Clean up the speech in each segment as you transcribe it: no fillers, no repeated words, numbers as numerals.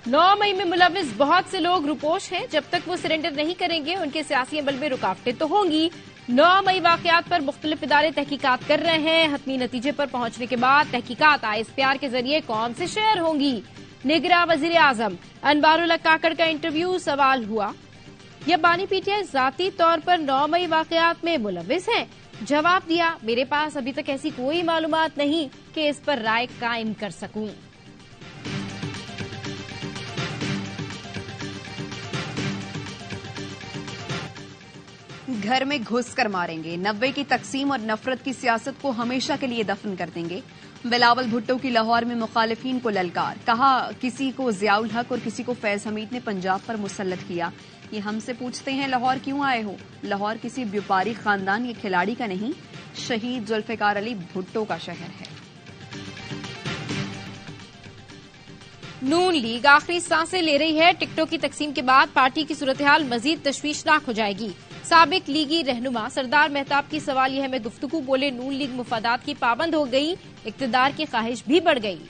9 मई में मुलविस बहुत से लोग रुपोश हैं। जब तक वो सरेंडर नहीं करेंगे उनके सियासी अमल में रुकावटें तो होंगी। 9 मई वाकयात पर मुख्तलिफ इदारे तहकीकात कर रहे हैं। हतमी नतीजे पर पहुंचने के बाद तहकीकात ISPR के जरिए कौम से शेयर होंगी। निगरां वजीर आजम अनवारुल्लाह काकड़ का इंटरव्यू सवाल हुआ, यह बानी PTI जाती तौर पर 9 मई वाकयात में मुलविस हैं? जवाब दिया, मेरे पास अभी तक ऐसी कोई मालूमात नहीं कि इस पर राय कायम कर सकूं। घर में घुस कर मारेंगे, 90 की तकसीम और नफरत की सियासत को हमेशा के लिए दफन कर देंगे। बिलावल भुट्टो की लाहौर में मुखालिफिन को ललकार, कहा किसी को जियाउल हक और किसी को फैज हमीद ने पंजाब पर मुसल्लत किया। ये हमसे पूछते हैं लाहौर क्यों आए हो? लाहौर किसी व्यापारी खानदान या खिलाड़ी का नहीं, शहीद जुल्फिकार अली भुट्टो का शहर है। नून लीग आखिरी सांसें ले रही है। टिकटों की तकसीम के बाद पार्टी की सूरत-ए-हाल मजीद तशवीशनाक हो जाएगी। साबिक लीगी रहनुमा सरदार मेहताब की सवालिया में गुफ्तगू बोले, नून लीग मुफादात की पाबंद हो गई, इक्तदार की ख्वाहिश भी बढ़ गई।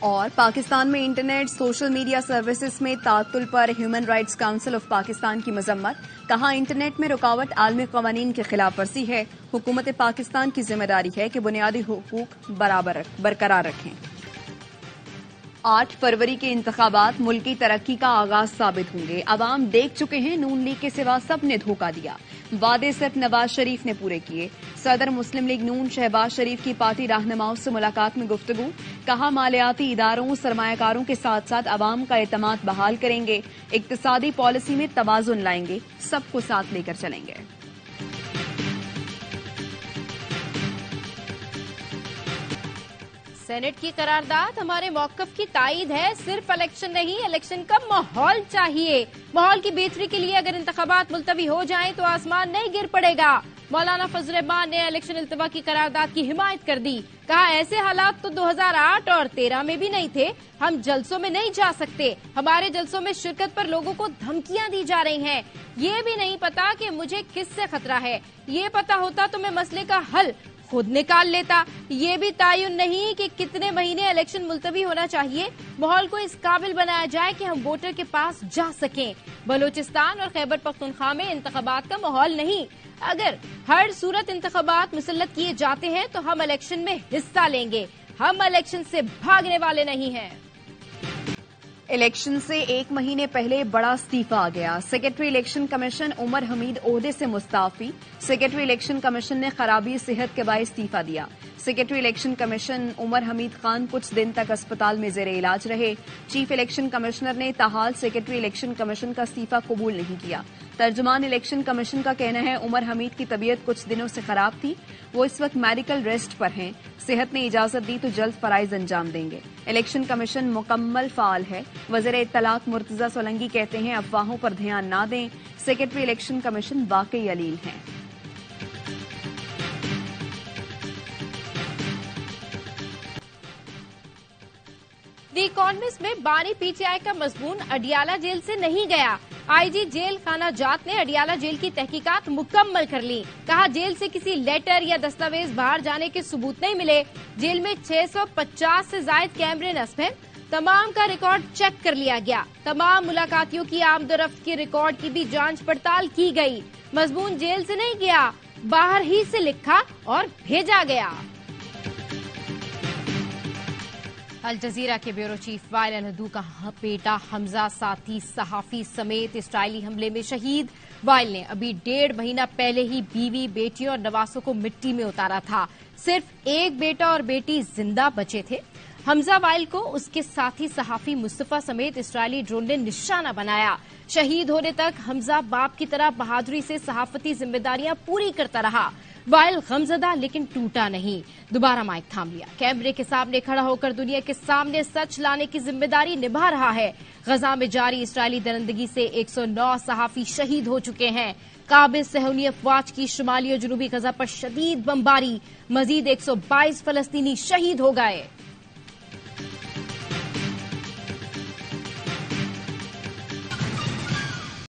और पाकिस्तान में इंटरनेट सोशल मीडिया सर्विसेज में तातुल पर human rights council of Pakistan की मजम्मत, कहा इंटरनेट में रुकावट आलमी कवानीन की खिलाफ वर्जी है। हुकूमत पाकिस्तान की जिम्मेदारी है कि बुनियादी हुकूक बरकरार रखें। 8 फरवरी के इंतखाबात मुल्क की तरक्की का आगाज साबित होंगे। अवाम देख चुके हैं नून लीग के सिवा सब ने धोखा दिया। वादे सिर्फ नवाज शरीफ ने पूरे किए। सदर मुस्लिम लीग नून शहबाज शरीफ की पार्टी रहनुमाओं से मुलाकात में गुफ्तगू, कहा मालियाती इदारों सरमायाकारों के साथ साथ अवाम का एतमाद बहाल करेंगे, इक्तिसादी पॉलिसी में तवाजुन लाएंगे, सबको साथ लेकर चलेंगे। सेनेट की करारदाद हमारे मौकफ की तायद है। सिर्फ इलेक्शन नहीं, इलेक्शन का माहौल चाहिए। माहौल की बेहतरी के लिए अगर इंतखाबात मुलतवी हो जाएं तो आसमान नहीं गिर पड़ेगा। मौलाना फजल रहमान ने इलेक्शन इल्तवा की करारदाद की हिमायत कर दी। कहा ऐसे हालात तो 2008 और 13 में भी नहीं थे। हम जलसों में नहीं जा सकते। हमारे जलसों में शिरकत पर लोगों को धमकियां दी जा रही हैं। ये भी नहीं पता कि मुझे किससे खतरा है। ये पता होता तो मैं मसले का हल खुद निकाल लेता। ये भी तायुन नहीं कि कितने महीने इलेक्शन मुलतवी होना चाहिए। माहौल को इस काबिल बनाया जाए कि हम वोटर के पास जा सकें। बलूचिस्तान और खैबर पख्तूनख्वा में इंतखाबात का माहौल नहीं। अगर हर सूरत इंतखाबात मुसल्लत किए जाते हैं तो हम इलेक्शन में हिस्सा लेंगे। हम इलेक्शन से भागने वाले नहीं हैं। इलेक्शन से 1 महीने पहले बड़ा इस्तीफा आ गया। Secretary election commission Umar Hamid ओहदे से मुस्ताफी। सेक्रेटरी इलेक्शन कमीशन ने खराबी सेहत के बाद इस्तीफा दिया। Secretary election commission Umar Hamid Khan कुछ दिन तक अस्पताल में जेर इलाज रहे। चीफ इलेक्शन कमिश्नर ने ताहाल सेक्रेटरी इलेक्शन कमीशन का इस्तीफा कबूल नहीं किया। तर्जुमान इलेक्शन कमीशन का कहना है उमर हमीद की तबीयत कुछ दिनों से खराब थी, वो इस वक्त मेडिकल रेस्ट पर हैं। सेहत ने इजाजत दी तो जल्द फराइज अंजाम देंगे। इलेक्शन कमीशन मुकम्मल फाल है। वज़ीर इत्तलाक मुर्तजा सोलंकी कहते हैं अफवाहों पर ध्यान न दें। सेक्रेटरी इलेक्शन कमीशन वाकई अलील हैं। द इकोनॉमिस्ट में बानी PTI का मजमून अडियाला जेल से नहीं गया। IG जेल खाना जात ने अडियाला जेल की तहकीकात मुकम्मल कर ली। कहा जेल से किसी लेटर या दस्तावेज बाहर जाने के सबूत नहीं मिले। जेल में 650 से जायद कैमरे नस्ब हैं। तमाम का रिकॉर्ड चेक कर लिया गया। तमाम मुलाकातियों की आमदोरफ्त के रिकॉर्ड की भी जांच पड़ताल की गई। मजमून जेल से नहीं गया, बाहर ही से लिखा और भेजा गया। अल जजीरा के ब्यूरो चीफ वाइल अल-हदू का बेटा हमजा साथी सहाफी समेत इसराइली हमले में शहीद। वाइल ने अभी 1.5 महीना पहले ही बीवी, बेटियों और नवासों को मिट्टी में उतारा था। सिर्फ एक बेटा और बेटी जिंदा बचे थे। हमजा वाइल को उसके साथी सहाफी मुस्तफा समेत इसराइली ड्रोन ने निशाना बनाया। शहीद होने तक हमजा बाप की तरह बहादुरी से सहाफती जिम्मेदारियां पूरी करता रहा। वाइल गमजदा लेकिन टूटा नहीं, दोबारा माइक थाम लिया। कैमरे के सामने खड़ा होकर दुनिया के सामने सच लाने की जिम्मेदारी निभा रहा है। गजा में जारी इसराइली दरिंदगी से 109 सहाफी शहीद हो चुके हैं। काबिज सहूनी अफवाज की शुमाली और जनूबी गजा पर शदीद बमबारी, मजीद 122 फलस्तीनी शहीद हो गए।